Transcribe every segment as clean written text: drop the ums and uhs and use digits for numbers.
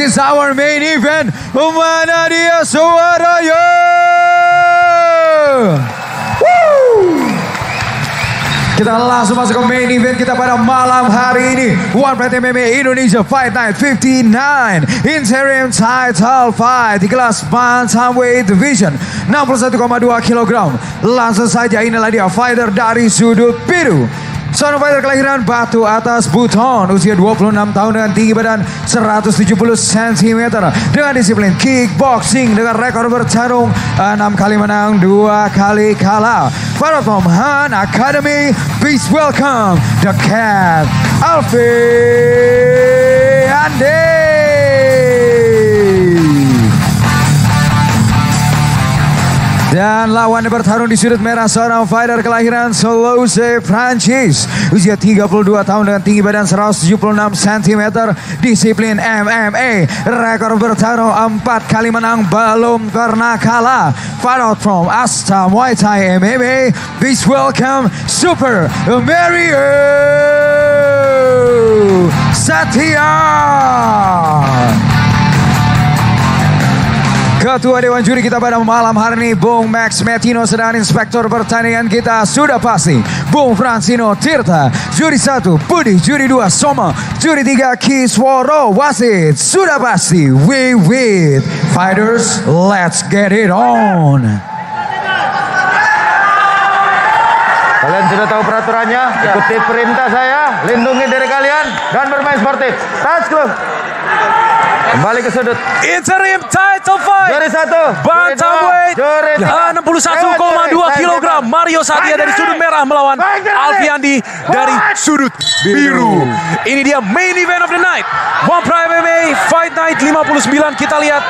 This is our main event. Mana dia suaranya? Kita langsung masuk ke main event kita pada malam hari ini. One Fight MMA Indonesia Fight Night 59 Interim Title Fight di kelas Bantamweight Division 61,2 kg. Langsung saja inilah dia fighter dari sudut biru. Seorang fighter kelahiran Batu Atas Buton, usia 26 tahun dengan tinggi badan 170 cm dengan disiplin kickboxing dengan rekor bertarung 6 kali menang 2 kali kalah. Fighter from Han Academy, please welcome the Cat Alfiandi. Dan lawannya bertarung di sudut merah seorang fighter kelahiran Toulouse, Prancis. Usia 32 tahun dengan tinggi badan 176 cm. Disiplin MMA. Rekor bertarung 4 kali menang belum pernah kalah. Fight out from Asta Muay Thai MMA. Please welcome Super Mario Satya. Ketua Dewan Juri kita pada malam hari ini, Bung Max Metino, sedang inspektor pertandingan kita sudah pasti Bung Francino Tirta, Juri 1 Budi, Juri 2 Soma, Juri 3 Kisworo, wasit sudah pasti we with fighters, let's get it on. Kalian sudah tahu peraturannya, ikuti perintah saya, lindungi diri kalian dan bermain sportif. Touch glove. Kembali ke sudut. Interim title fight. Juri 1. Bantamweight 61,2 kg. Mario Satya dari sudut merah melawan Alfiandi dari sudut biru. Ini dia main event of the night. One Prime MMA Fight Night 59. Kita lihat.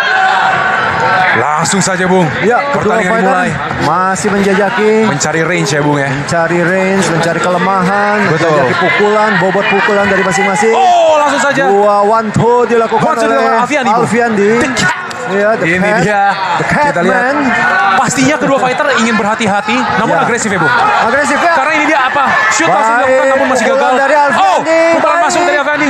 Langsung saja Bung. Ya, pertandingan mulai. Masih menjajaki. Mencari range ya Bung ya. Mencari range, mencari kelemahan. Betul. Menjajaki pukulan, bobot pukulan dari masing-masing. Oh, langsung saja. Dua one two dilakukan oleh Alfiandi. Ya, ini dia. Kita lihat. Pastinya kedua fighter ingin berhati-hati, namun agresif ya Bung. Agresif ya. Karena ini dia apa? Shoot langsung dilakukan namun masih gagal. Dari Alfiandi. Pukulan masuk dari Alfiandi.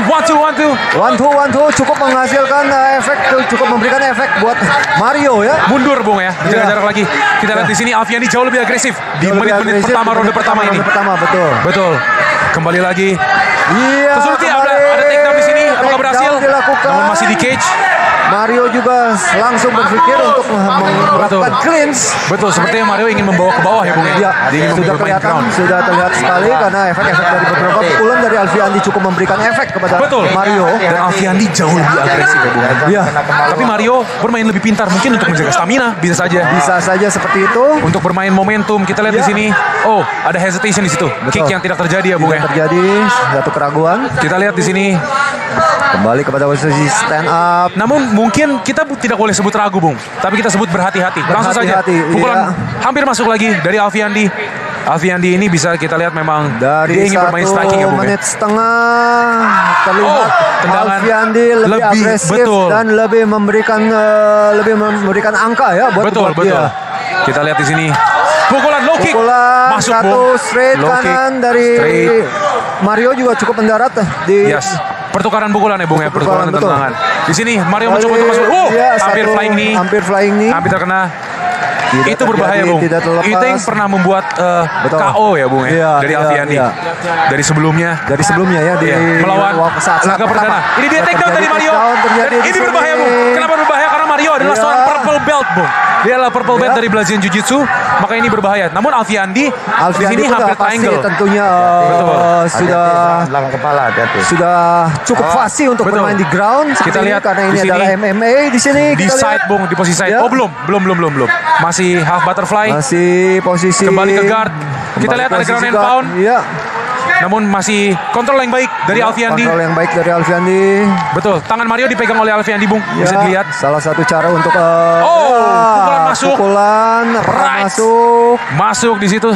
One two cukup menghasilkan efek, cukup memberikan efek buat Mario ya. Mundur Bung ya. Jaga jarak lagi. Kita lihat di sini Alfiandi jauh lebih agresif di menit-menit pertama ronde pertama ini. Betul. Kembali lagi. Iya. Kesulitan ada takedown di sini. Apakah berhasil? Namun masih di cage. Mario juga langsung berpikir untuk melakukan clinch. Betul, sepertinya Mario ingin membawa ke bawah ya Bung ya. Ya, sudah kelihatan, sudah terlihat sekali karena efek-efek dari beberapa pukulan dari Alfiandi cukup memberikan efek kepada Mario. Dan Alfiandi jauh lebih agresif ya Bung. Ya. Tapi Mario bermain lebih pintar, mungkin untuk menjaga stamina, bisa saja. Bisa saja seperti itu. Untuk bermain momentum, kita lihat di sini. Oh, ada hesitation di situ. Betul. Kick yang tidak terjadi ya Bung ya. Terjadi satu keraguan. Kita lihat di sini. Kembali kepada posisi stand up. Namun mungkin kita tidak boleh sebut ragu Bung, tapi kita sebut berhati-hati. Langsung saja. Pukulan hampir masuk lagi dari Alfiandi. Alfiandi ini bisa kita lihat memang dari dia ingin bermain striking ya Bung. 1 menit setengah terlihat Alfiandi lebih agresif dan lebih memberikan angka ya buat dia. Kita lihat di sini. Pukulan low kick masuk satu straight kanan dari Mario juga cukup mendarat di pertukaran pukulan ya Bung ya, pertukaran tendangan. Di sini Mario mencoba untuk masuk. Hampir flying knee. Hampir terkena. Itu berbahaya Bung. Itu yang pernah membuat KO ya Bung ya dari Alfiandi. Dari sebelumnya ya melawan laga perdana. Ini dia takedown dari Mario. Ini berbahaya Bung. Kenapa berbahaya? Karena Mario adalah seorang purple belt Bung. Dia adalah purple belt dari Brazilian Jiu-Jitsu, maka ini berbahaya. Namun Alfiandi di sini hampir triangle. Tentunya sudah cukup fasih untuk bermain di ground. Kita lihat karena ini adalah MMA di sini. Di side Bung, di posisi side. Oh belum. Masih half butterfly. Masih posisi kembali ke guard. Kita lihat ada ground and pound. Iya. Namun masih kontrol yang baik dari Alfiandi. Betul, tangan Mario dipegang oleh Alfiandi Bung. Bisa dilihat. Salah satu cara untuk pukulan masuk. Masuk di situ.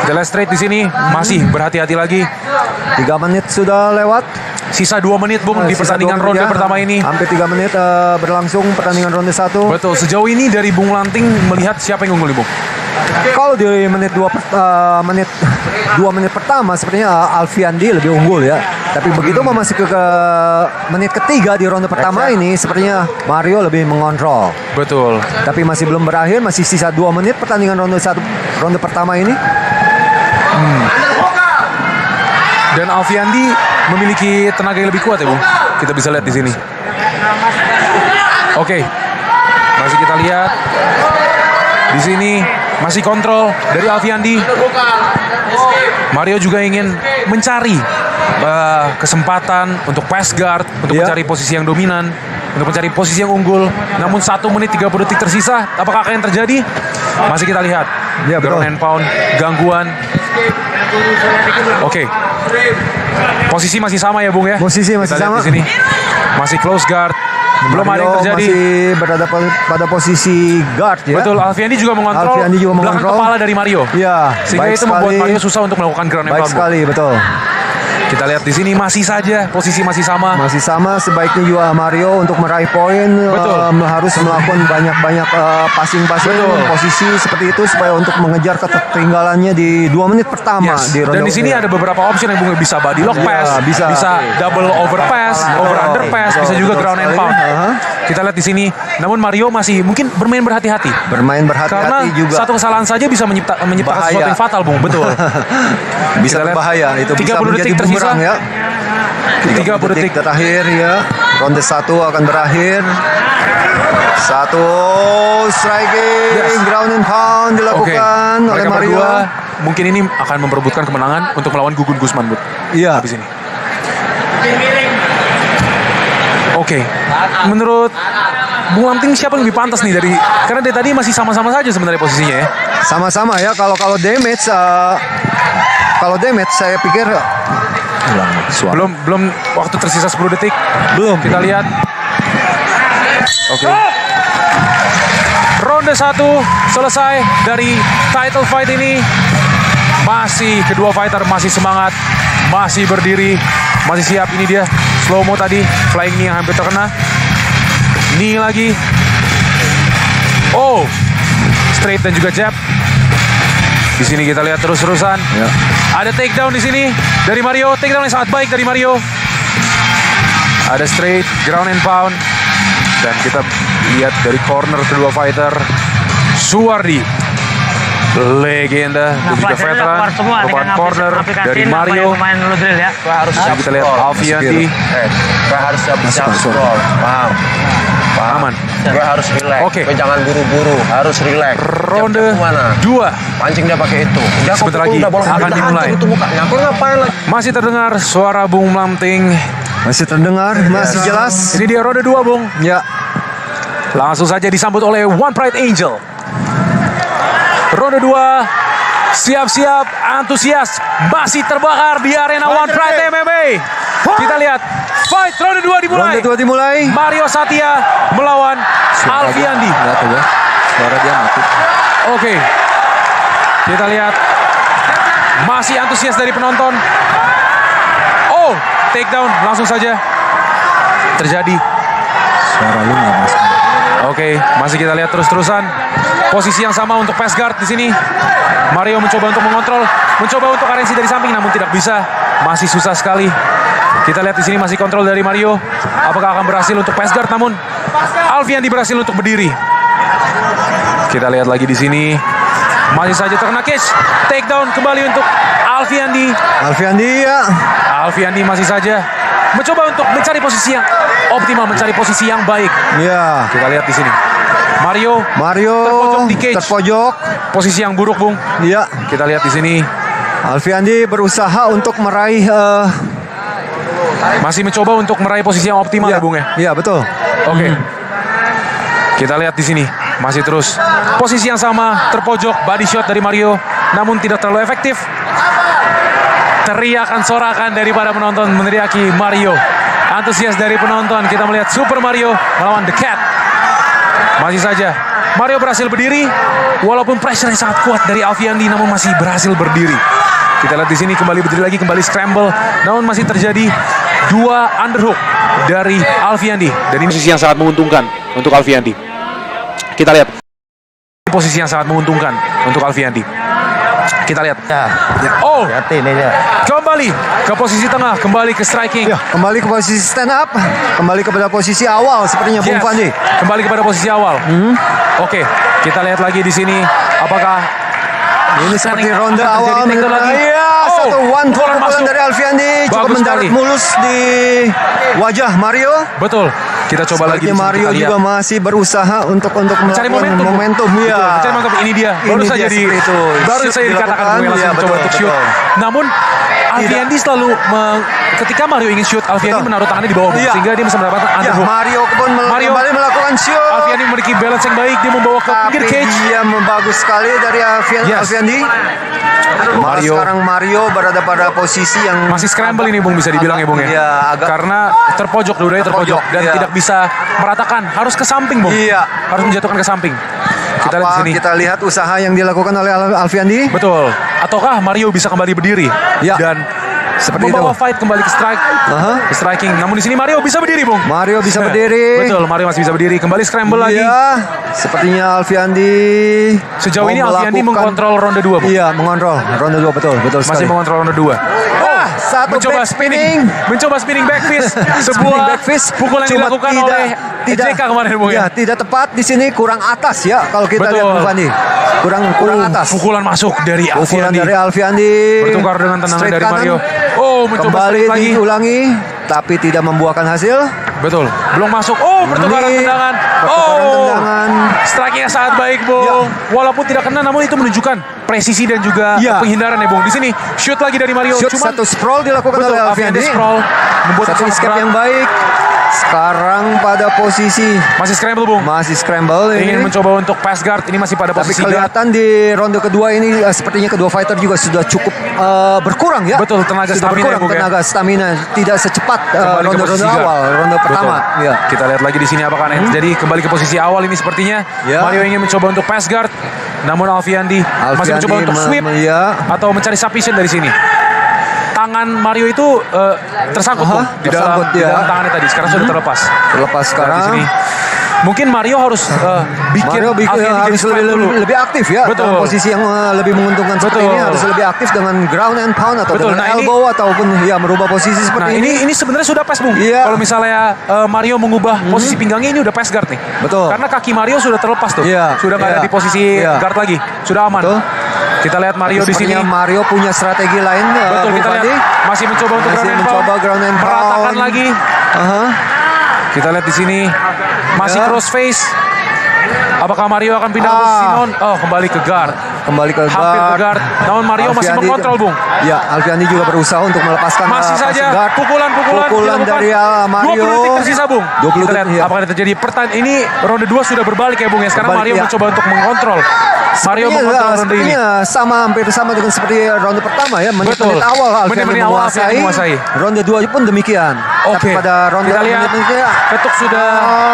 Jelas straight di sini. Masih berhati-hati lagi. 3 menit sudah lewat. Sisa 2 menit Bung di pertandingan ronde pertama ini. Hampir 3 menit berlangsung pertandingan ronde 1. Betul, sejauh ini dari Bung Lanting melihat siapa yang unggul nih Bung? Kalau di menit 2 menit pertama sepertinya Alfiandi lebih unggul ya. Tapi begitu memasuki ke menit ketiga di ronde pertama ini, sepertinya Mario lebih mengontrol. Betul. Tapi masih belum berakhir, masih sisa 2 menit pertandingan ronde pertama ini. Dan Alfiandi memiliki tenaga yang lebih kuat ya, Bung. Kita bisa lihat di sini. Oke. Masih kita lihat di sini masih kontrol dari Alfiandi. Mario juga ingin mencari kesempatan untuk pass guard, untuk mencari posisi yang dominan, untuk mencari posisi yang unggul. Namun 1 menit 30 detik tersisa. Apakah akan yang terjadi? Masih kita lihat. Ya, betul. Ground and pound, gangguan. Oke. Posisi masih sama ya, Bung ya. Posisi masih Kita lihat sama. di sini. Masih close guard. Belum ada yang Mario terjadi. masih berada pada posisi guard ya. Betul, Alfiandi juga mengontrol Alfiandi juga belakang mengontrol. kepala dari Mario. Iya, Sehingga baik itu membuat sekali. Mario susah untuk melakukan ground and Baik pound. sekali, betul. Kita lihat di sini masih saja posisi masih sama. Masih sama, sebaiknya juga Mario untuk meraih poin Betul. harus melakukan banyak passing-passing Betul. posisi seperti itu supaya untuk mengejar ketertinggalannya di 2 menit pertama Yes. di ronde. Dan di sini ada beberapa option yang Bung bisa body lock Iya, pass, bisa. double overpass, over under pass, bisa juga Betul ground and sekali. pound. Aha. Kita lihat di sini. Namun Mario masih mungkin bermain berhati-hati. bermain Karena berhati-hati juga. satu kesalahan saja bisa menciptakan Bahaya. sesuatu yang fatal, Bung. Betul. Bisa Kita lihat berbahaya, itu bisa 30 menjadi detik tersisa. bumerang ya. 30 detik. terakhir ya. Ronde 1 akan berakhir. 1 striking, Yes. ground and pound Oke. dilakukan oleh Mereka Mario. berdua mungkin ini akan memperebutkan kemenangan untuk melawan Gugun Gusman, Bud. Iya. Habis ini. Oke. Menurut Bung Lamting siapa yang lebih pantas nih dari, karena dari tadi masih sama-sama saja sebenarnya posisinya ya. Sama-sama ya, kalau damage saya pikir hilang suara. Belum waktu tersisa 10 detik. Belum. Kita lihat. Oke. Ronde 1 selesai dari title fight ini. Masih kedua fighter masih semangat, masih berdiri, masih siap. Ini dia slow mo tadi, flying knee yang hampir terkena. Knee lagi. Oh, straight dan juga jab. Di sini kita lihat terus-terusan. Ya. Ada takedown di sini dari Mario, takedown yang sangat baik dari Mario. Ada straight, ground and pound. Dan kita lihat dari corner kedua fighter, Suwardi, legenda dan juga veteran, merupakan corner dari Mario. Ya. Kita lihat Alfiandi, Gue harus siap scroll, paham? aman. Gue harus relax. Oke. Gue jangan buru-buru, harus relax. Ronde Mana? 2 Pancing dia pakai itu. Dia Sebentar kok lagi udah bolong akan dimulai. Itu mukanya. Gue ngapain lagi? masih terdengar suara Bung Lamting. Masih terdengar, masih jelas. Ini dia ronde 2, Bung. Ya. Langsung saja disambut oleh One Pride Angel. Ronde 2, siap-siap, antusias, masih terbakar di arena One Pride MMA. Kita lihat, fight ronde 2 dimulai. Ronde 2 dimulai. Mario Satya melawan Alfiandi. Suara dia mati. Oke, kita lihat, masih antusias dari penonton. Oh, takedown langsung saja terjadi. Suara lu nggak masuk. Oke, masih kita lihat terus-terusan. Posisi yang sama untuk pass guard di sini. Mario mencoba untuk mengontrol, mencoba untuk arensi dari samping, namun tidak bisa. Masih susah sekali. Kita lihat di sini masih kontrol dari Mario. Apakah akan berhasil untuk pass guard? Namun Alfiandi berhasil untuk berdiri. Kita lihat lagi di sini. Masih saja terkena cage. Takedown kembali untuk Alfiandi. Alfiandi ya. Alfiandi masih saja mencoba untuk mencari posisi yang optimal, mencari posisi yang baik. Ya. Kita lihat di sini. Mario terpojok di cage. terpojok. Posisi yang buruk, Bung. Ya. Kita lihat di sini Alfiandi berusaha untuk meraih masih mencoba untuk meraih posisi yang optimal ya, Bung ya. Iya, betul. Oke. Kita lihat di sini masih terus posisi yang sama, terpojok, body shot dari Mario, namun tidak terlalu efektif. Teriakan sorakan daripada penonton meneriaki Mario. Antusias dari penonton, kita melihat Super Mario melawan The Cat. Masih saja Mario berhasil berdiri, walaupun pressure yang sangat kuat dari Alfiandi, namun masih berhasil berdiri. Kita lihat di sini kembali berdiri lagi, kembali scramble, namun masih terjadi 2 underhook dari Alfiandi. Dan ini posisi yang sangat menguntungkan untuk Alfiandi. Kita lihat posisi yang sangat menguntungkan untuk Alfiandi. Kita lihat. Ya. Oh, Hati nih ya. kembali ke posisi tengah, kembali ke striking. Ya, kembali ke posisi stand up, kembali kepada posisi awal sepertinya Bung Yes. Fandi. Kembali kepada posisi awal. Oke, kita lihat lagi di sini apakah Ini seperti ronde akan terjadi awal. takedown lagi. Iya, Oh, satu one two pukulan pukulan masuk. dari Alfiandi cukup Bagus mendarat sekali. mulus di wajah Mario. betul. Kita coba lagi di Sepertinya sini, Mario kita lihat. juga masih berusaha untuk Mencari melakukan momentum. momentum. Betul, Ya. mencari momentum. Ini dia. Baru Ini saja dia seperti itu. baru Shoot saja dikatakan dilakukan. Bung langsung Ya, coba betul, untuk shoot. betul. Namun Alfiandi selalu ketika Mario ingin shoot, Alfiandi Betul. menaruh tangannya di bawah Bung, Iya. sehingga dia bisa mendapatkan Ya, underhook. Mario pun Mario. kembali melakukan shoot. Alfiandi memiliki balance yang baik, dia membawa ke Tapi pinggir cage. dia bagus sekali dari Yes. Alfiandi. Mario. Sekarang Mario berada pada posisi yang Masih scramble ini Bung, bisa dibilang ya Bung ya. Iya, agak Karena terpojok, dua-duanya terpojok dan iya. tidak bisa meratakan, harus ke samping Bung. Iya. Harus menjatuhkan ke samping. Kita lihat di apa sini. kita lihat usaha yang dilakukan oleh Alfiandi. Betul. Ataukah Mario bisa kembali berdiri Ya. dan Seperti membawa itu. fight kembali ke strike, ke striking. Namun di sini Mario bisa berdiri, Bung. Mario bisa berdiri. Betul, Mario masih bisa berdiri. Kembali scramble lagi. Iya, sepertinya Alfiandi Sejauh mau ini Alfiandi melakukan- mengkontrol ronde 2, Bung. Iya, mengontrol ronde 2 betul Masih sekali. mengontrol ronde 2. Satu Mencoba back spinning. Mencoba spinning back fist. Spinning Sebuah back fist. pukulan yang Cuma dilakukan oleh JK kemarin, Bung Ya, ya. tidak tepat di sini, kurang atas ya kalau kita Betul. lihat Bung Fandi. Kurang atas. Pukulan masuk dari Pukulan Alfiandi. dari Alfiandi. Bertukar dengan tendangan Straight dari kanan. Mario. Oh, mencoba Kembali straight lagi. diulangi tapi tidak membuahkan hasil. Betul. Belum masuk. Oh, pertukaran Ini tendangan. pertukaran Oh. tendangan. Strike-nya sangat baik, Bung. Ya. Walaupun tidak kena, namun itu menunjukkan presisi dan juga Ya. penghindaran ya, Bung. Di sini shoot lagi dari Mario. Shoot Cuman satu sprawl dilakukan betul, oleh Alfiandi Alfiandi. scroll membuat Satu sangat escape berat. yang baik. Sekarang pada posisi Masih scramble, Bung. masih scramble Ingin ini. mencoba untuk pass guard. Ini masih pada Tapi posisi guard. kelihatan di ronde kedua ini sepertinya kedua fighter juga sudah cukup berkurang ya. Betul, tenaga sudah stamina, berkurang Bung, ya. tenaga stamina, tidak secepat Kembali ke ronde-ronde posisi guard. awal, ronde pertama. Betul. Ya. Kita lihat lagi di sini apakah akan terjadi. Kembali ke posisi awal ini sepertinya. Ya. Mario ingin mencoba untuk pass guard. Namun Alfiandi masih mencoba untuk sweep ya. atau mencari submission dari sini. Tangan Mario itu tersangkut, Bung, di dalam, tersangkut, di ya. dalam tangannya tadi. Sekarang sudah terlepas. Terlepas Di sekarang. sini. Mungkin Mario harus bikin Mario Alfiandi harus jadi strike dulu. lebih aktif ya. Betul. Dalam posisi yang lebih menguntungkan seperti Betul. ini harus lebih aktif dengan ground and pound atau Betul. dengan Nah, ini- elbow ataupun ya merubah posisi Nah, seperti ini sebenarnya sudah pas, Bung. Iya. Kalau misalnya Mario mengubah posisi pinggangnya, ini udah pass guard nih. Betul. Karena kaki Mario sudah terlepas tuh. Iya. Sudah nggak ada Iya. di posisi Iya. guard lagi. Sudah aman. Betul. Kita lihat Mario di sini. Sepertinya Mario punya strategi lain. Betul, Bung kita lihat Fandi. masih mencoba untuk Masih ground and mencoba pound. ground and Meratakan pound. lagi. Aha. Kita lihat di sini masih Ya. cross face. Apakah Mario akan pindah ke posisi non? Oh, kembali ke guard. Kembali ke Hampir ke guard. Namun Mario masih Alfiandi- mengontrol, Bung. Ya, Alfiandi juga berusaha untuk melepaskan Masih passing saja guard. pukulan-pukulan Pukulan dilakukan. dari Mario. 20 detik tersisa, Bung. 20 Kita lihat detik, iya. apakah yang terjadi. Ini ronde 2 sudah berbalik ya, Bung ya. Sekarang Berbalik, Mario ya. mencoba untuk mengontrol. Mario mengontrol ronde ini. Sepertinya hampir sama dengan seperti ronde pertama ya. Betul. Menit-menit awal Alfiandi Menit-menit awal Alfiandi menguasai. Ronde 2 pun demikian. Oke. Tapi pada ronde Kita lihat menit-menitnya, ketuk sudah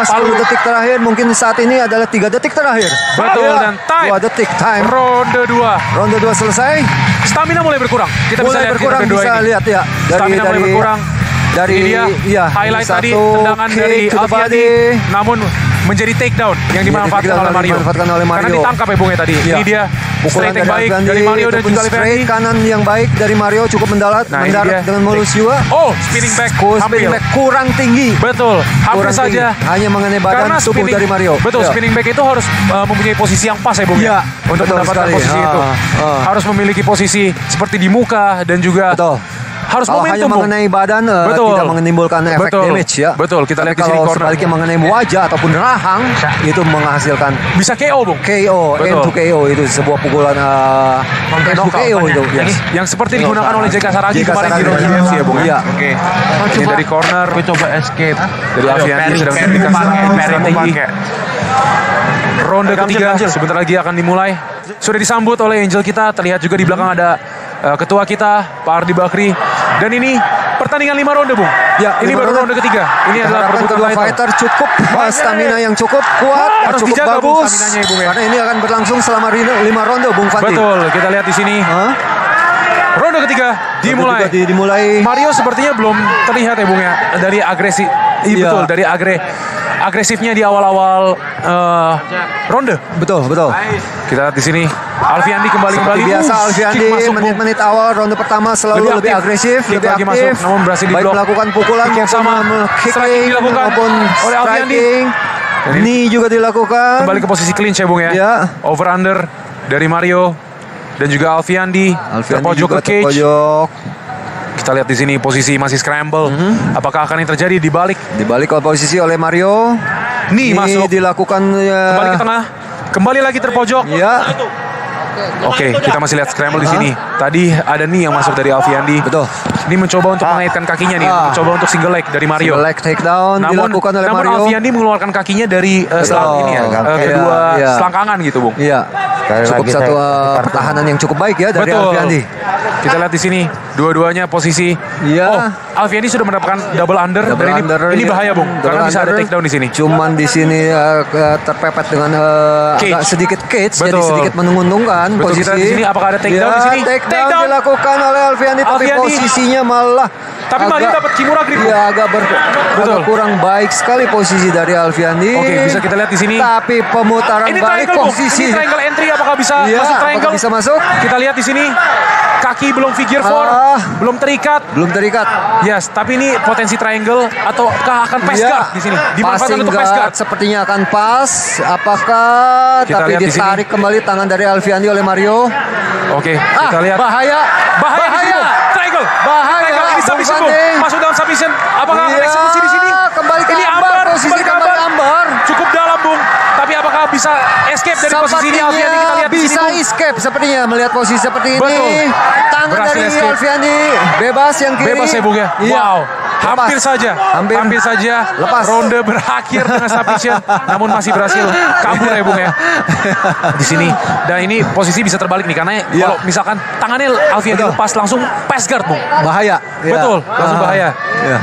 10 palu. detik terakhir, mungkin saat ini adalah 3 detik terakhir. Betul, Ya, dan time. 2 detik time. Ronde 2. Ronde 2 selesai. Stamina mulai berkurang. Kita bisa Mulai lihat berkurang, di ronde 2 bisa ini. lihat ya. Stamina mulai berkurang. Dari Ini dia ya, highlight satu tadi tendangan kick dari to the Alfiandi, body. namun menjadi takedown yang dimanfaatkan takedown oleh Mario. dimanfaatkan oleh Mario. Karena ditangkap ya, Bung ya tadi. Iya. Ini dia Pukulan straight yang baik Alfiandi, dari Mario dan ataupun juga straight Alfiandi. kanan yang baik dari Mario cukup mendarat, Nah, ini dia. mendarat dengan mulus juga. Oh, spinning back. Spinning Hampir. back kurang tinggi. Betul, hampir Kurang tinggi. saja. Hanya mengenai badan Karena tubuh spinning, dari Mario. Betul, Ya. spinning back itu harus mempunyai posisi yang pas ya, Bung Iya, untuk betul mendapatkan sekali. posisi itu. Harus memiliki posisi seperti di muka dan juga Betul. harus Kalau hanya momentum, Bung. mengenai badan Betul. tidak menimbulkan efek Betul. damage ya. Betul, kita lihat Tapi di sini kalau corner. sebaliknya mengenai wajah ataupun rahang itu menghasilkan Bisa KO, Bung. KO, Betul. end to KO itu sebuah pukulan end to KO itu. Yes. Yang seperti digunakan oleh JK Saragi JK kemarin di Saragi. Ronde UFC ya, Bung. Iya. Oke. Ini dari corner. Gue coba escape. Dari Alfiandi sedang memberikan strategi. Ronde ketiga sebentar lagi akan dimulai. Sudah disambut oleh Angel kita. Terlihat juga di belakang ada ketua kita Pak Ardi Bakri. Dan ini pertandingan 5 ronde, Bung. Ya, Ini 5 baru ronde. ronde ketiga. Ini adalah Harapkan perebutan kedua title. fighter cukup stamina yang cukup kuat, Harus cukup dijaga, Bung, bagus. staminanya ya, Bung, ya. Karena ini akan berlangsung selama 5 ronde, Bung Fandi. Betul, kita lihat di sini. Hah? Ronde ketiga dimulai. Juga dimulai. Mario sepertinya belum terlihat ya, Bung ya, dari agresi Iya betul, dari agresifnya di awal-awal ronde. Betul. Kita lihat di sini Alfiandi kembali. Seperti biasa Kick Alfiandi masuk, Bung. menit-menit awal ronde pertama selalu lebih agresif, Kick lebih lagi aktif. masuk, namun berhasil baik diblok. melakukan pukulan Kick yang sama. Striking kicking dilakukan maupun oleh Alfiandi. striking. Dan ini Knee juga dilakukan. kembali ke posisi clinch ya Bung ya. Ya. Over under dari Mario dan juga Alfiandi terpojok juga ke cage. terpojok. Kita lihat di sini posisi masih scramble. Apakah akan yang terjadi di balik? Dibalik posisi oleh Mario. Knee masuk. Dilakukan Kembali ke tengah. Kembali lagi terpojok. Ya. Oke, kita masih lihat scramble di sini. Tadi ada knee yang masuk dari Alfiandi. Betul. Ini mencoba untuk mengaitkan kakinya nih, mencoba untuk single leg dari Mario. Leg takedown dilakukan oleh Mario. Alfiandi mengeluarkan kakinya dari selang ini ya, kedua selangkangan gitu, Bung. Iya. Cukup lagi satu saya- pertahanan yang cukup baik ya dari Betul. Alfiandi. Kita lihat di sini dua-duanya posisi. Iya. Oh, Alfiandi sudah mendapatkan double under. Double Dan under, ini ya. bahaya, Bung, Double karena bisa ada under. takedown di sini. Cuman di sini terpepet dengan Cage. agak sedikit cage, jadi Betul. sedikit menguntungkan Betul, posisi. kita di sini apakah ada takedown Ya, di sini? Takedown dilakukan oleh Alfiandi, tapi Alfiandi. posisinya malah Tapi Mario dapat Kimura grip. Ya, agak Betul. kurang baik sekali posisi dari Alfiandi. Oke, bisa kita lihat di sini. Tapi pemutaran Ini balik triangle, Bung. posisi. Ini triangle entry, apakah bisa Iya, masuk apakah triangle? bisa masuk? Kita lihat di sini. Kaki belum figure four, belum terikat. Belum terikat. Yes, tapi ini potensi triangle ataukah akan pass Iya. guard di sini? Dimanfaatkan Passing untuk pass guard. guard sepertinya akan pas. Apakah Kita tapi lihat di sini. ditarik kembali tangan dari Alfiandi oleh Mario. Oke, kita lihat. Bahaya. Bahaya di sini. Triangle. Bahaya. Triangle. Ini Bung submission, Bung. Fandi. Masuk dalam submission. Apakah akan Iya, eksekusi di sini? kembali ke Ini ambar, posisi kembali ke kembali ambar. Cukup dalam, Bung. Tapi apakah bisa escape dari posisi ini Alfiandi? Kita lihat di sini, bisa Bung. escape sepertinya melihat posisi seperti ini. Betul. Tangan Berhasil dari escape. Alfiandi bebas yang kiri. Bebas ya, Bung ya. Iya. Wow. Hampir Lepas. saja. Hampir saja. Lepas. Ronde berakhir dengan submission, namun masih berhasil kabur ya, Bung ya. Di sini. Dan ini posisi bisa terbalik nih karena Iya. kalau misalkan tangannya Alfiandi Betul. lepas langsung pass guard, Bung. Bahaya. Iya. Betul, langsung bahaya. Iya.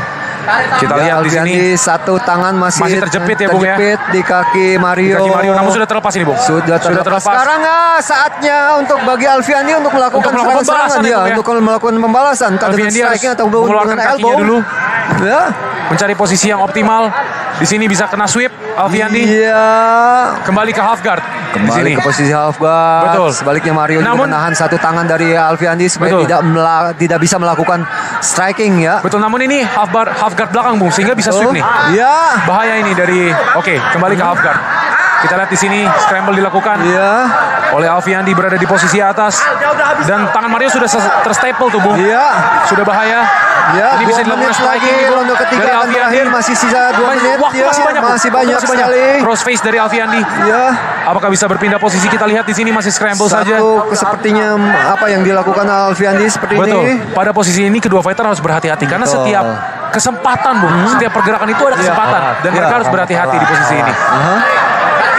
Kita Ya, lihat di sini Alfiandi satu tangan masih terjepit ya, Bung ya. terjepit di kaki Mario. kaki Mario, namun sudah terlepas ini, Bung. Sudah terlepas. Sekarang saatnya untuk bagi Alfiandi untuk melakukan Untuk melakukan serangan-serangan pembalasan ya, ya, Bung ya. untuk melakukan pembalasan entah dengan Alfiandi harus striking atau mengeluarkan dengan kakinya elbow dulu. Ya. Mencari posisi yang optimal. Di sini bisa kena sweep Alfiandi. Iya. Kembali ke half guard. Di Kembali sini. ke posisi half guard. Betul. Sebaliknya Mario juga Namun- menahan satu tangan dari Alfiandi supaya Betul. tidak bisa melakukan striking ya. Betul, namun ini half guard belakang, Bung, sehingga bisa sweep nih. Iya. Bahaya ini dari kembali ke half guard. Kita lihat di sini scramble dilakukan Iya. oleh Alfiandi berada di posisi atas dan tangan Mario sudah terstaple tuh, Bung. Iya. Sudah bahaya. Ya, Ini bisa 2 dilakukan menit striking lagi, Bung, ronde ketiga dari akan Alfiandi. berakhir, masih sisa 2 menit. Waktu ya. masih banyak, Bung. Masih Waktu banyak sekali. Cross face dari Alfiandi. Ya. Apakah bisa berpindah posisi? Kita lihat di sini masih scramble saja. Sepertinya apa yang dilakukan Alfiandi seperti Betul. ini. Pada posisi ini kedua fighter harus berhati-hati karena Betul. setiap kesempatan, Bung, setiap pergerakan itu ada kesempatan dan mereka harus berhati-hati di posisi ini.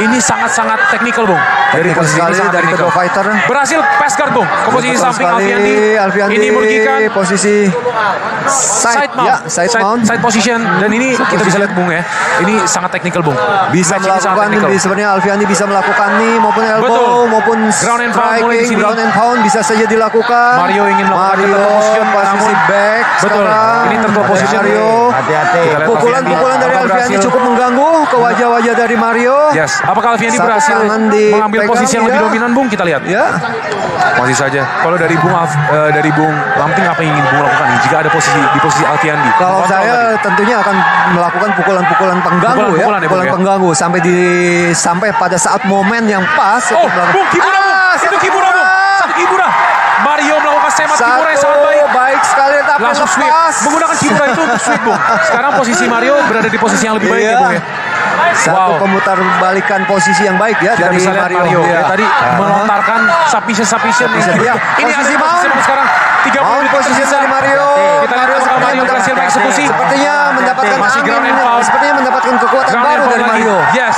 Ini sangat-sangat teknikal, Bung. Dari Teknikal posisi ini sekali sangat dari teknikal. kedua fighter. Berhasil pass guard, Bung. Ke posisi Betul samping sekali, Alfiandi. Ini merugikan posisi side mount. Ya, side mount. Side position. Dan ini kita bisa lihat, Bung ya. Ini sangat teknikal, Bung. Bisa Match ini sangat melakukan teknikal. sebenarnya Alfiandi bisa melakukan knee maupun elbow Betul. maupun Ground and pound mulai di striking, sini. ground and pound bisa saja dilakukan. Mario ingin melakukan Mario third position, posisi namun- back Betul. sekarang. Ini third position. Mario. Hati-hati. Kita lihat Pukulan-pukulan dari Apakah Alfiandi berhasil? cukup mengganggu ke wajah-wajah dari Mario. Yes. Apakah Alfiandi Satu berhasil tangan mengambil dipegang, posisi yang lebih ya. dominan, Bung? Kita lihat. Ya, Masih saja. Kalau dari dari Bung Lamping, apa yang ingin Bung lakukan nih? Jika ada di posisi Alfiandi. kalau Kontrol saya tadi. tentunya akan melakukan pukulan-pukulan pengganggu Pukulan-pukulan ya, Bung, pukulan ya? pengganggu sampai pada saat momen yang pas. Oh, untuk melakukan- Bung, Kimura, Bung. Itu satu Kimura, Bung. Satu Kimura. Mario melakukan semat Kimura yang sangat baik. baik sekali tapi Langsung sweep. lepas. Menggunakan Kimura itu untuk sweep, Bung. Sekarang posisi Mario berada di posisi yang lebih baik Iya. ya, Bung ya. Satu pemutar balikan posisi yang baik ya Kita dari bisa lihat Mario. Iya. Ya, tadi melontarkan submission. Submission, ya. Ini ada Posisi di posisi mount. sekarang. 30 Mount menit posisi tersisa. dari Mario. Kita lihat apakah Mario berhasil mengeksekusi. Sepertinya mendapatkan Masih ground and pound. sepertinya mendapatkan kekuatan Ground baru and pound dari lagi. Mario. Yes.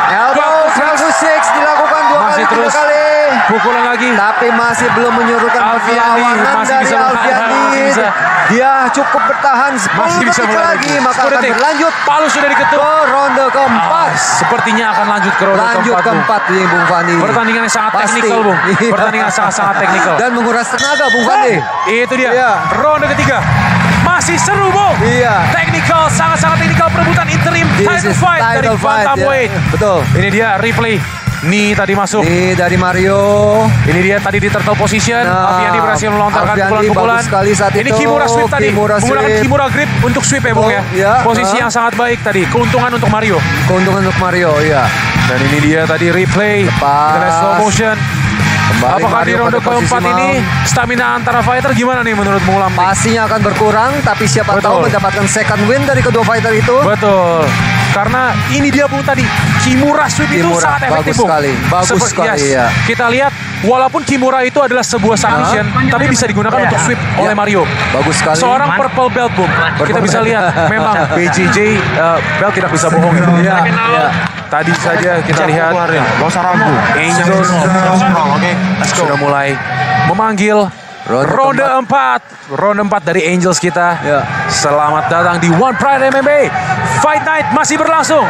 Elbow 12-6 dilakukan Masih tiga terus. kali. Pukulan lagi. Tapi masih belum menyuruhkan Alfiandi perlawanan masih dari bisa Alfiandi. masih bisa. Dia cukup bertahan 10 Masih bisa detik mulai lagi. Maka 10 akan detik. berlanjut Palu sudah diketuk. ke ronde keempat. Sepertinya akan lanjut ke ronde Lanjut keempat, Bung. keempat nih Bung Fandi. Pertandingan yang sangat Pasti. teknikal, Bung. Iya. Pertandingan sangat-sangat teknikal. Dan menguras tenaga Bung Fandi. Itu dia. Iya. Ronde ketiga. masih seru, Bung. Iya. Technical, sangat-sangat technical perebutan interim This title is fight dari title fight, bantamweight. ya. Betul. Ini dia replay. Nih tadi masuk. Ini dari Mario. Ini dia tadi di turtle position. Nah, Alfiandi berhasil melontarkan Alfiandi pukulan-pukulan. bagus sekali saat Ini itu. Kimura sweep tadi. Kimura Menggunakan sweep. Kimura grip untuk sweep ya, Bung ya. Ya. Posisi yang sangat baik tadi. Keuntungan untuk Mario. Keuntungan untuk Mario, ya. Dan ini dia tadi replay. Lepas. Kita lihat slow motion. Kembali Apakah di Mario ronde pada posisi keempat ini stamina antara fighter gimana nih menurut Bung Lam? pastinya akan berkurang, tapi siapa Betul. tahu mendapatkan second win dari kedua fighter itu. Betul. Karena ini dia Bung tadi. Kimura sweep itu Kimura, sangat efektif, bagus Bung. sekali. Bagus sekali, ya. Kita lihat walaupun Kimura itu adalah sebuah submission, tapi bisa digunakan untuk sweep oleh Mario. Bagus sekali. Seorang purple belt, Bung. Kita bisa lihat memang BJJ belt tidak bisa bohong ya. Iya, iya. Tadi saja kita lihat Gak usah ragu. Angels Strong, oke. Let's go. sudah mulai memanggil Ronde Ronde 4 dari Angels kita. Ya. Selamat datang di One Pride MMA. Fight Night masih berlangsung.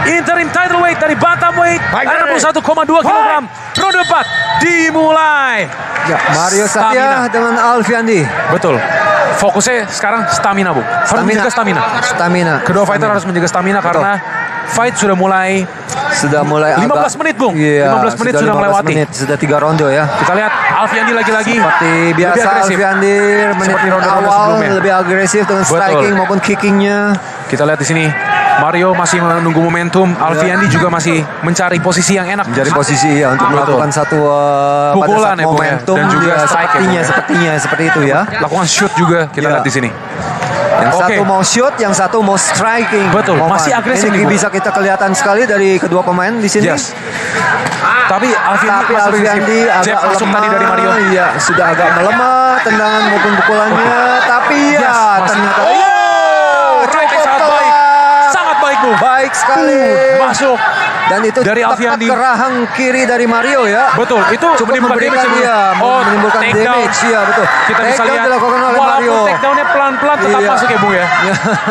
Interim title weight dari bantamweight 61,2 kg. Ronde 4 dimulai. Ya, Mario Stamina. Satya dengan Alfiandi. Betul. Fokusnya sekarang stamina, Bung. Harus menjaga stamina. Stamina. Kedua fighter harus menjaga stamina karena fight sudah mulai. Sudah mulai 15 menit, Bung. Iya, 15 menit sudah 15 melewati. menit, sudah 3 ronde ya. Kita lihat Alfiandi lagi-lagi. Seperti lebih biasa agresif. Alfiandi menit Seperti ronde-ronde awal sebelumnya. lebih agresif dengan Betul. striking maupun kickingnya. Kita lihat di sini Mario masih menunggu momentum. Alfiandi juga masih mencari posisi yang enak. Mencari posisi ya untuk Betul. melakukan satu pada Pukulan saat ya, Bung, ya. momentum Dan juga ya, strike ya, sepertinya seperti itu ya. Lakukan shoot juga kita Ya. lihat di sini. Yang Oke. satu mau shoot, yang satu mau striking. Betul, masih agresif nih, Ini Bung. bisa kita kelihatan sekali dari kedua pemain di sini. Yes. Tapi Alfiandi Tapi masuk Alfiandi agak agak masuk lemah. tadi dari Mario. Iya, sudah agak melemah tendangan maupun pukulannya. Tapi ya Yes, masih. ternyata Right yang sangat baik. Sangat baik, Bung. baik sekali. Masuk. Dan itu Dari tepat Alfiandi. ke rahang kiri dari Mario ya. Betul, itu Cukup menimbulkan memberikan damage ya, dia, Bung? menimbulkan takedown. damage ya betul. Kita bisa Takedown lihat dilakukan oleh walaupun Mario. takedownnya pelan-pelan tetap Iya. masuk ya, Bung ya.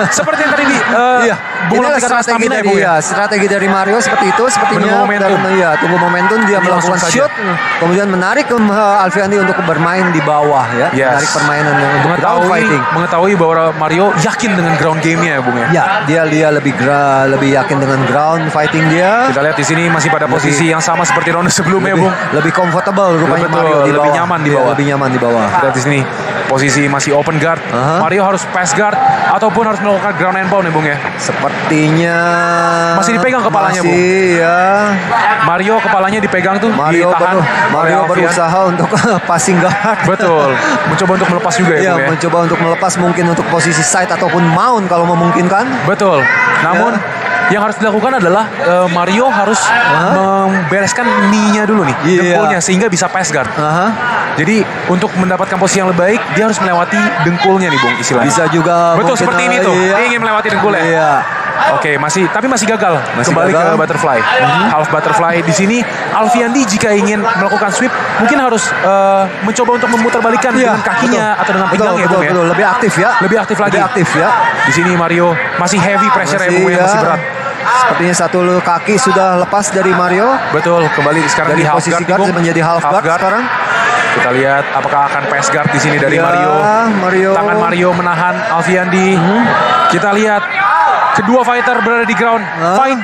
Seperti yang tadi di Iya, Bung Lam inilah dikatakan strategi stamina ya, dari Bung ya. strategi dari Mario seperti itu sepertinya. Menunggu momentum. Dan, iya, tunggu momentum dia Ini melakukan langsung saja. shoot, kemudian menarik ke Alfiandi untuk bermain di bawah ya, Yes. menarik permainan untuk ground fighting. Mengetahui bahwa Mario yakin dengan ground game-nya ya, Bung ya. Ya, dia lebih yakin dengan ground fighting dia. Kita lihat di sini masih pada posisi yang sama seperti ronde sebelumnya, Bung. Lebih comfortable rupanya Betul, Mario di lebih bawah. nyaman di Iya, bawah. lebih nyaman di bawah. Kita lihat di sini posisi masih open guard. Aha. Mario harus pass guard ataupun harus melakukan ground and pound ya, Bung ya. Sepertinya Masih dipegang kepalanya, Bung. Masih ya. Mario kepalanya dipegang tuh, Mario ditahan oleh Mario Alfian. berusaha untuk passing guard. Betul, mencoba untuk melepas juga ya, Ya, Bung ya. mencoba untuk melepas mungkin untuk posisi side ataupun mount kalau memungkinkan. Betul. Namun yang harus dilakukan adalah Mario harus membereskan knee-nya dulu nih, Iya. dengkulnya sehingga bisa pass guard. Aha. Jadi untuk mendapatkan posisi yang lebih baik, dia harus melewati dengkulnya nih, Bung, istilahnya. Bisa juga Betul mungkin, seperti ini tuh. iya. Dia ingin melewati dengkulnya. Iya. Oke, tapi masih gagal. Masih Kembali gagal. ke butterfly. Half butterfly di sini Alfiandi jika ingin melakukan sweep mungkin harus mencoba untuk memutarbalikkan dengan kakinya atau dengan pinggangnya, betul, Bung ya. betul. Lebih aktif ya. Lebih aktif lagi. Lebih aktif ya. Di sini Mario masih heavy pressure ya, Bung, masih berat. Sepertinya satu kaki sudah lepas dari Mario. Betul, kembali sekarang Dari di half posisi guard, guard Bung. menjadi half guard sekarang. Kita lihat apakah akan pass guard di sini dari Ya, Mario. Tangan Mario menahan Alfiandi. Kita lihat kedua fighter berada di ground.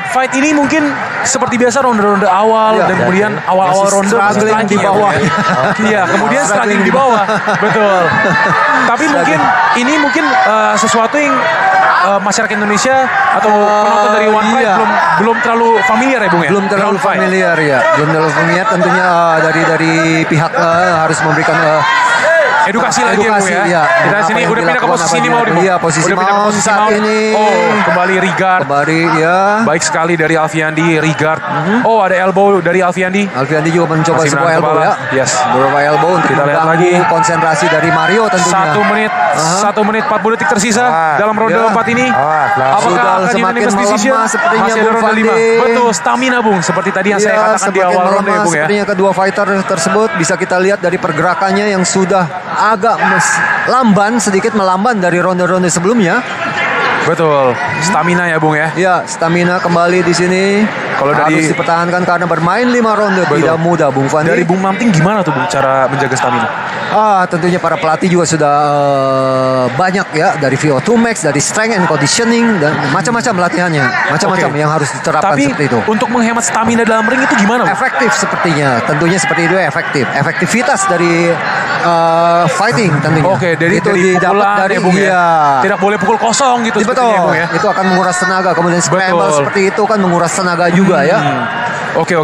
Fight ini mungkin seperti biasa ronde-ronde awal Ya, dan kemudian ya. awal-awal Masih ronde masih struggling di striking ya, bawah. Bung ya. Iya, kemudian struggling di bawah. Betul. Tapi mungkin ini sesuatu yang masyarakat Indonesia atau penonton dari One Pride iya. belum terlalu familiar ya, Bung ya. Belum terlalu Ground fight. familiar ya. Belum terlalu familiar tentunya dari pihak harus memberikan Edukasi lagi ya, Bung ya. iya. Kita Apa sini yang udah pindah ke dilakukan, posisi apa ini yang mau di dilakukan. Iya, posisi udah pindah ke mount posisi saat mount. ini. Oh, kembali regard. Kembali ya. Baik sekali dari Alfiandi, regard. Oh, ada elbow dari Alfiandi. Alfiandi juga mencoba Masih sebuah menahan elbow kepala. ya. Yes. Beberapa elbow untuk Kita lihat mengganggu lagi. konsentrasi dari Mario tentunya. 1 menit 40 detik tersisa dalam ronde ya. 4 ini. Sudah Apakah akan semakin unanimous decision? melemah sepertinya, Masih ada Bung ronde 5. Fandi. Betul, stamina, Bung. Seperti tadi yang saya Iya, katakan di semakin awal ronde ya, melemah Bung ya. sepertinya kedua fighter tersebut bisa kita lihat dari pergerakannya yang sudah agak lamban, sedikit melamban dari ronde-ronde sebelumnya. Betul, stamina ya, Bung ya. Ya, stamina kembali di sini. Kalau harus dari- dipertahankan karena bermain 5 ronde Betul. tidak mudah, Bung Fandi. Dari Bung Mamting gimana tuh, Bung, cara menjaga stamina? Tentunya para pelatih juga sudah banyak ya, dari VO2 Max, dari strength and conditioning, dan macam-macam latihannya, macam-macam Oke. yang harus diterapkan Tapi seperti itu. untuk menghemat stamina dalam ring itu gimana, Bung? Efektif sepertinya, tentunya seperti itu efektif. Efektivitas dari fighting tentunya. Oke, dari didapat pukulan dari ya, Bung ya. iya. Tidak boleh pukul kosong gitu Betul, sepertinya, Bung ya. itu akan menguras tenaga. Kemudian scramble Betul. seperti itu kan menguras tenaga juga ya. Oke.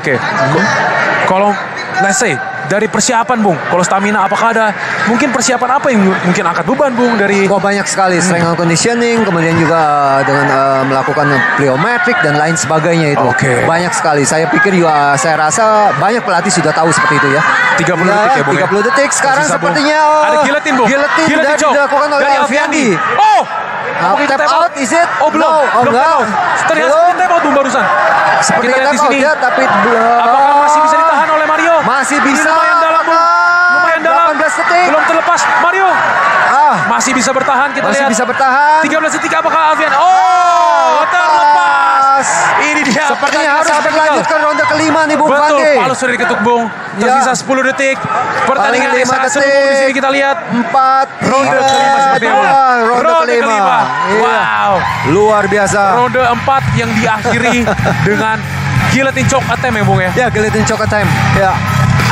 Kalau let's say dari persiapan, Bung, kalau stamina apakah ada mungkin persiapan apa yang mungkin angkat beban, Bung, dari Oh, banyak sekali strength and conditioning, kemudian juga dengan melakukan plyometric dan lain sebagainya itu. Oke. Banyak sekali. Saya pikir juga, saya rasa banyak pelatih sudah tahu seperti itu ya. 30 detik ya, Bung, ya? 30 detik sekarang Tersisa, Bung. sepertinya Ada giletin, Bung. Giletin Giletin dari choke dilakukan oleh dari Alfiandi. Oh! Nah, Apakah itu tap out, is it? Oh, belum. No, Belum enggak. tap out. Terlihat Belum. seperti tap out, Bung, barusan. Seperti Kita lihat tap di out sini. ya, tapi Apakah masih bisa ditahan oleh Mario? Masih Ini bisa. lumayan dalam, Bung. Lumayan dalam. 18 detik. Belum terlepas. Mario masih bisa bertahan, kita Masih lihat. bisa bertahan. 13 detik apakah Alfian? Oh, terlepas. Ini dia Sepertinya pertandingan harus sangat teknikal. berlanjutkan ronde kelima nih Bung Betul, Fandi. Palu sudah diketuk, Bung. Tersisa 10 detik. Pertandingan Paling yang 5 sangat seru detik. di sini kita lihat. 4, Ronde kelima seperti ini. ronde kelima. Iya. Wow. Luar biasa. Ronde 4 yang diakhiri dengan guillotine choke attempt ya, Bung ya. Ya, guillotine choke time. Ya,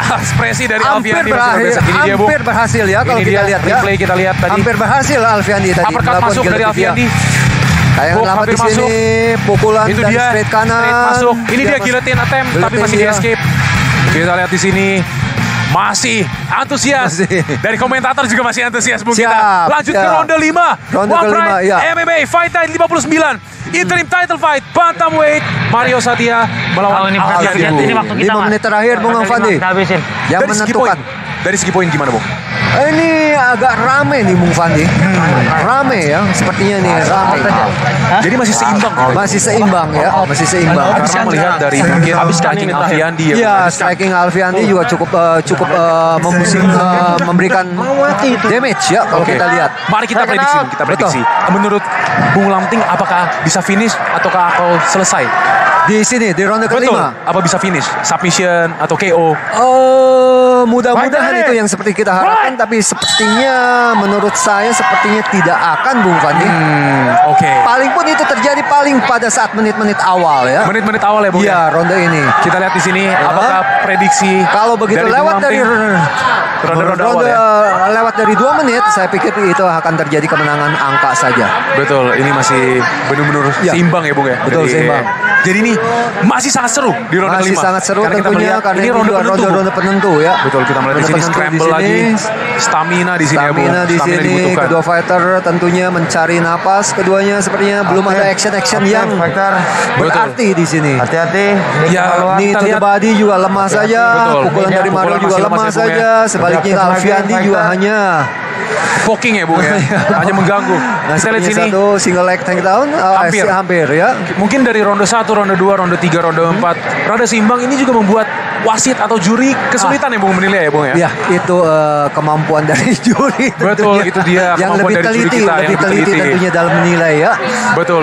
Ekspresi dari hampir Alfiandi berhasil. ini dia, Bung. Hampir berhasil ya kalau Ini kita dia lihat ya. replay kita lihat tadi. Hampir berhasil Alfiandi tadi Uppercut melakukan masuk dari guillotine. Alfiandi. Tayangan Hook lama hampir di sini, masuk. pukulan Itu dari dia straight kanan. straight masuk. Ini dia mas- guillotine attempt tapi Guillotine masih di dia. escape. Kita lihat di sini masih antusias. Masih. Dari komentator juga masih antusias, Bung. Siap, Kita lanjut ke siap. ronde 5. Ronde One kelima, Pride ya. MMA Fight Night 59. Interim title fight Bantamweight Mario Satya melawan ini Alfiandi. pertandingan, ini waktu kita 5 menit terakhir Bung Fandi. Kita habisin. Yang Dari segi poin, menentukan. dari segi poin gimana, Bung? Ini agak rame nih Bung Fandi. Rame ya, sepertinya nih rame. Jadi masih seimbang. Masih seimbang ya, masih seimbang. Karena melihat dari mungkin striking Alfiandi ya. Iya, striking Alfiandi juga cukup memberikan damage ya kalau Oke. kita lihat. Mari kita prediksi, kita prediksi. Menurut Bung Lamting, apakah bisa finish ataukah atau selesai? Di sini di ronde Betul. kelima. Apa bisa finish? Submission atau KO? Mudah-mudahan itu yang seperti kita harapkan, tapi sepertinya menurut saya sepertinya tidak akan Bung Fandi. Oke. Paling pun itu terjadi paling pada saat menit-menit awal ya. Menit-menit awal ya, Bung. Iya, ronde ini. Kita lihat di sini apakah prediksi Kalau begitu dari lewat Bung dari Lamting? ronde-ronde awal ya. lewat dari 2 menit, saya pikir itu akan terjadi kemenangan angka saja. Betul, ini masih benar-benar Ya. seimbang ya, Bung ya. Betul, seimbang. Jadi ini masih sangat seru di ronde Masih kelima. sangat seru Karena kita tentunya melihat karena ini ini ronde juga penentu. Bung. ronde penentu ya. Betul, kita melihat di Ronde sini penentu scramble di lagi. sini. Stamina di sini ya, Bung. Stamina di sini, dibutuhkan. kedua fighter tentunya mencari napas, keduanya sepertinya belum ada action-action yang berarti di sini. Hati-hati. Ya, Ini kita to the lihat body juga lemah saja, Betul. pukulan Ini dari Mario pukulan juga masih lemah lemah ya, Bung, saja. ya. Sebaliknya Alfiandi juga hanya poking ya, Bung ya. Hanya mengganggu. nah, Kita lihat sepertinya sini. satu single leg takedown, hampir ya. Mungkin dari ronde 1, ronde 2, ronde 3, ronde 4 rada seimbang ini juga membuat wasit atau juri kesulitan ya, Bung, menilai ya, Bung ya. Ya, itu kemampuan dari juri. Betul, tentunya. itu dia yang kemampuan lebih dari juri teliti, kita, yang lebih lebih teliti teliti. tentunya dalam menilai ya. Betul.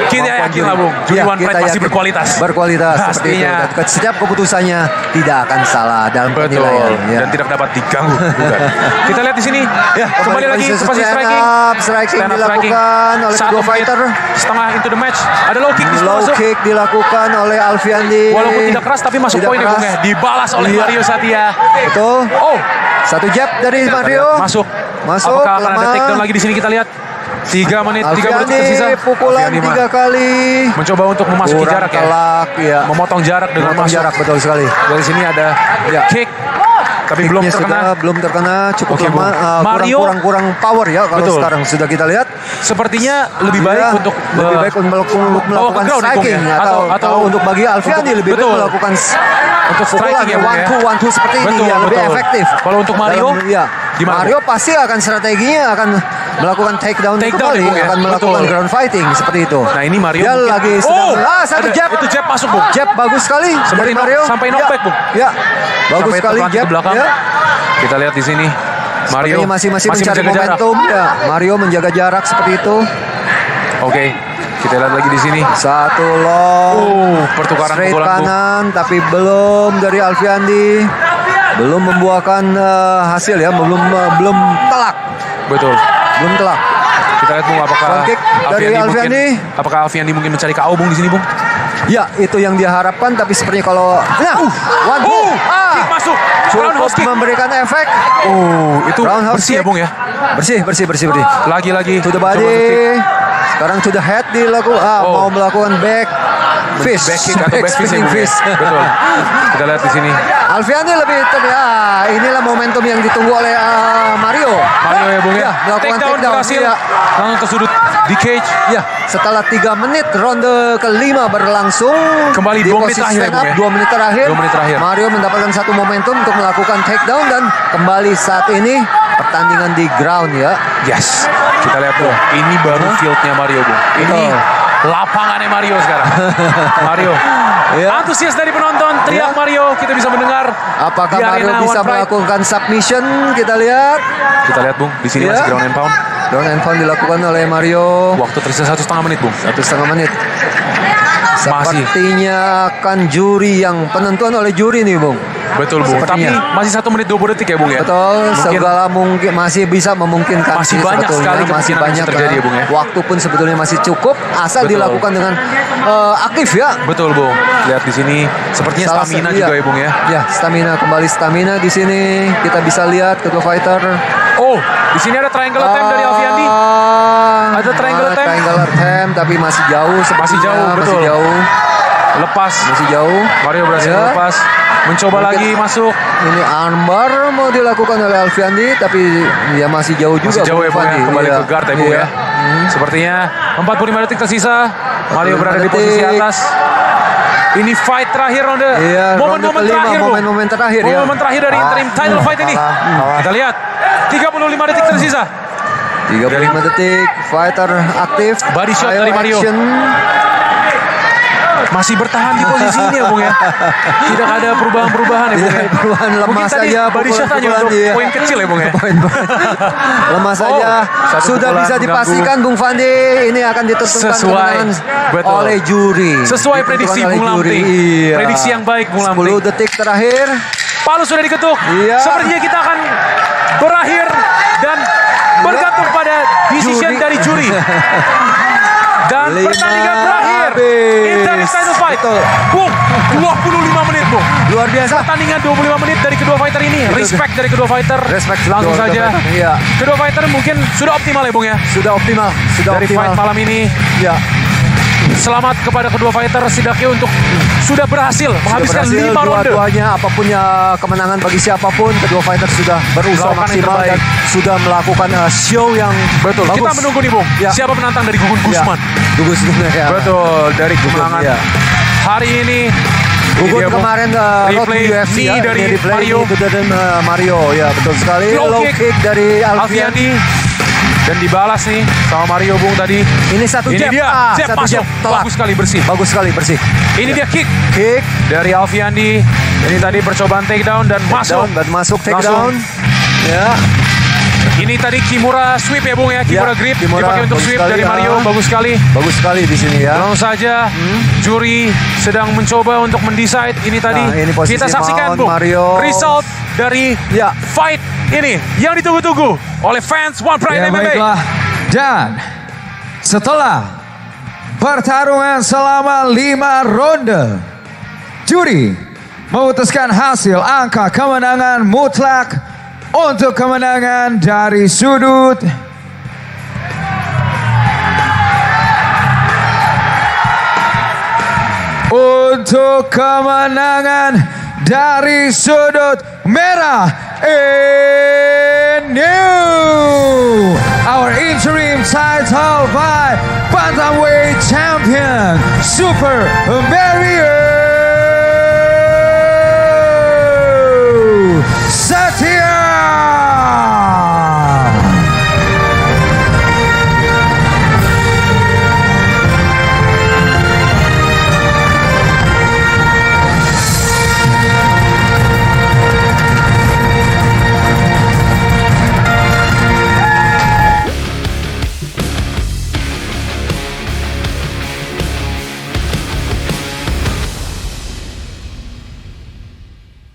Kita yakin lah, Bung. Juri Ya, One kita Fight pasti yakin. berkualitas. Berkualitas seperti itu. Pastinya. Dan setiap keputusannya tidak akan salah dalam Betul. penilaian. Ya. Dan tidak dapat diganggu. Bukan. Kita lihat di sini. Ya, Kembali lagi ke posisi striking. Striking Stand up dilakukan oleh 1 kedua menit fighter. setengah into the match. Ada low kick di situ Low masuk. kick dilakukan oleh Alfiandi. Walaupun tidak keras tapi masuk Tidak poin ya, Bung keras. ya. Dibalas oleh Iya. Mario Satya. Betul. Oh, Satu jab dari Mario. masuk. Masuk, Apakah akan ada lemah. takedown lagi di sini kita lihat. 3 menit, 3 menit tersisa. Alfiandi pukulan Alfiandi 3 kali. mencoba untuk memasuki Kurang jarak ya. telak ya. Memotong jarak dengan Memotong masuk. jarak betul sekali. Dari sini ada Ya. kick. Tapi belum Kicknya terkena. belum terkena, cukup Oke, lemah. Bung. Mario- kurang power ya kalau Betul. sekarang sudah kita lihat. Sepertinya lebih baik Ya, untuk lebih baik untuk melakukan ground ya, Bung, striking ya? atau untuk bagi Alfiandi lebih baik betul. melakukan Untuk striking ya, Bung, ya? one two seperti ini Betul, ya lebih betul. efektif. Kalau untuk Mario, ya. gimana, Mario pasti akan strateginya akan melakukan takedown Takedown kembali, ya, Bung, ya? akan melakukan Betul. ground fighting seperti itu. Nah, ini Mario Dia mungkin- lagi sedang satu ada- jab. Itu jab masuk, Bung. Jab bagus sekali Seperti dari Mario. sampai Ya, knockback, Bung. Ya. Bagus Sampai sekali terpelanting jab ke belakang. ya. Kita lihat di sini. Mario Mario masih mencari menjaga jarak. momentum ya. Mario menjaga jarak seperti itu. Oke. Kita lihat lagi di sini. Satu long. Pertukaran Straight pukulan, Bung. kanan tapi belum dari Alfiandi. belum membuahkan hasil ya, belum telak. Betul. Belum telak. Kita lihat Bung, apakah Front kick dari Alfiandi. Apakah Alfiandi mungkin mencari KO Bung di sini Bung? Ya, itu yang diharapkan, tapi sepertinya kalau one Kick masuk. cukup Roundhouse kick. memberikan efek. Itu Roundhouse bersih ya kick. Bung ya. Bersih. Lagi-lagi. To the coba body. kick. Sekarang to the head dilakukan. Mau melakukan back fist. Back kick atau back fist ya spinning Bung ya. fist. Betul. Kita lihat di sini. Alfiandi lebih inilah momentum yang ditunggu oleh Mario. Mario ya Bung ya. Melakukan Takedown berhasil. Ya. Langsung ke sudut di cage. Ya, setelah 3 menit ronde kelima berlangsung, Kembali di 2 menit posisi terakhir, stand up, Bung ya. 2 menit terakhir. 2 menit terakhir. Mario mendapatkan satu momentum untuk melakukan takedown dan kembali saat ini pertandingan di ground ya. Yes. Kita lihat Bung. Ini baru fieldnya Mario Bung. Ini lapangannya Mario sekarang. Mario. Ya. Antusias dari penonton, teriak Ya. Mario, kita bisa mendengar. Apakah di Mario arena bisa One Pride. melakukan submission? Kita lihat. Kita lihat Bung, di sini Ya. masih ground and pound. Ground and pound dilakukan oleh Mario. Waktu tersisa 1,5 menit Bung. 1,5 menit. Masih. Sepertinya akan juri yang penentuan oleh juri nih, Bung. Betul Bung. Tapi Sepertinya. masih 1 menit 20 detik ya Bung ya. Betul, Mungkin segala mungkin masih bisa memungkinkan. Masih sih banyak sebetulnya. sekali Masih kemungkinan banyak bisa terjadi ya, Bung, ya. Waktu pun sebetulnya masih cukup, asal Betul. dilakukan dengan aktif ya. Betul Bung. Lihat di sini sepertinya stamina juga ya Bung ya. Ya, stamina di sini kita bisa lihat kedua fighter. Oh, di sini ada triangle attempt dari Alfiandi. Ada triangle attempt. Triangle attempt, tapi masih jauh sepertinya. Masih jauh, betul. Masih jauh. Lepas. Masih jauh. Mario berhasil Ya. lepas. Mencoba Mungkin lagi masuk. Ini armbar mau dilakukan oleh Alfiandi, tapi ya masih jauh juga. Masih jauh ya Bung ya. Alfiandi. Kembali Iya. ke guard ya Bung Iya. ya. Sepertinya 45 detik tersisa. Mario 45 berada di posisi detik. atas. Ini fight terakhir ronde. Iya, Momen-momen ronde kelima, terakhir Bung. momen-momen terakhir, ya. Momen-momen terakhir dari interim title fight ini. Kita lihat. 35 detik tersisa. 35 detik, fighter aktif. Body shot Ayo dari Mario. action. Masih bertahan di posisi ini ya Bung ya. Tidak ada perubahan-perubahan ya Bung ya. Perubahan lemah Mungkin tadi saja. body shot aja pukulan-pukulan, untuk iya. poin kecil ya Bung ya. Lemah saja. satu Sudah pukulan bisa mengganggu. dipastikan Bung Fandi ini akan ditentukan Sesuai. kemenangan Betul. oleh juri. Sesuai Ditentukan prediksi oleh Bung juri. Lamping. Iya. Prediksi yang baik Bung Lamping. 10 detik terakhir. Palu sudah diketuk. Iya. Sepertinya kita akan berakhir dan bergantung pada decision Juri. dari juri. Dan 5 pertandingan berakhir. habis. Interim title fight. Betul. Bung, 25 menit Bung. Luar biasa. Pertandingan 25 menit dari kedua fighter ini. Respect dari kedua fighter. Respect Langsung kedua saja. fighter, iya. Kedua fighter mungkin sudah optimal ya Bung ya. Sudah optimal. Sudah Dari optimal. fight malam ini. Ya. Selamat kepada kedua fighter setidaknya untuk sudah berhasil menghabiskan 5 ronde. Dua-duanya apapun ya kemenangan bagi siapapun, kedua fighter sudah berusaha Melakukan yang maksimal terbaik. dan sudah melakukan show yang Betul. bagus. Kita menunggu nih Bung. Ya. Siapa penantang dari Gugun Ya. Gusman? Gugus ya. Betul. Dari kemenangan ya. hari ini. Gugun Ini dia, Bung. kemarin road replay to UFC knee ya. dari Ini replay Mario. knee dari Mario ya, betul sekali. Low Low kick kick dari Alfian. Alfiandi. Dan dibalas nih sama Mario Bung tadi. Ini satu Ini jab. dia. Jab Satu masuk. jab. Telak. Bagus sekali bersih. Bagus sekali bersih. Ini dia kick Kick dari Alfiandi. Ini tadi percobaan takedown dan masuk. down dan masuk take Langsung. down. Ya. Ini tadi Kimura sweep ya Bung ya. Kimura Ya, grip Kimura, dipakai untuk bagus sweep sekali, dari Mario. ah. Bagus sekali. Bagus sekali di sini ya. Langsung saja juri sedang mencoba untuk mendecide ini tadi. Nah, ini posisi Kita saksikan mount Bung. Mario. Result dari Ya. fight ini yang ditunggu-tunggu oleh fans One Pride Ya MMA. baiklah. Dan setelah pertarungan selama 5 ronde, juri memutuskan hasil angka kemenangan mutlak untuk kemenangan dari sudut untuk kemenangan dari sudut merah. And new our interim title fight bantamweight champion Super Mario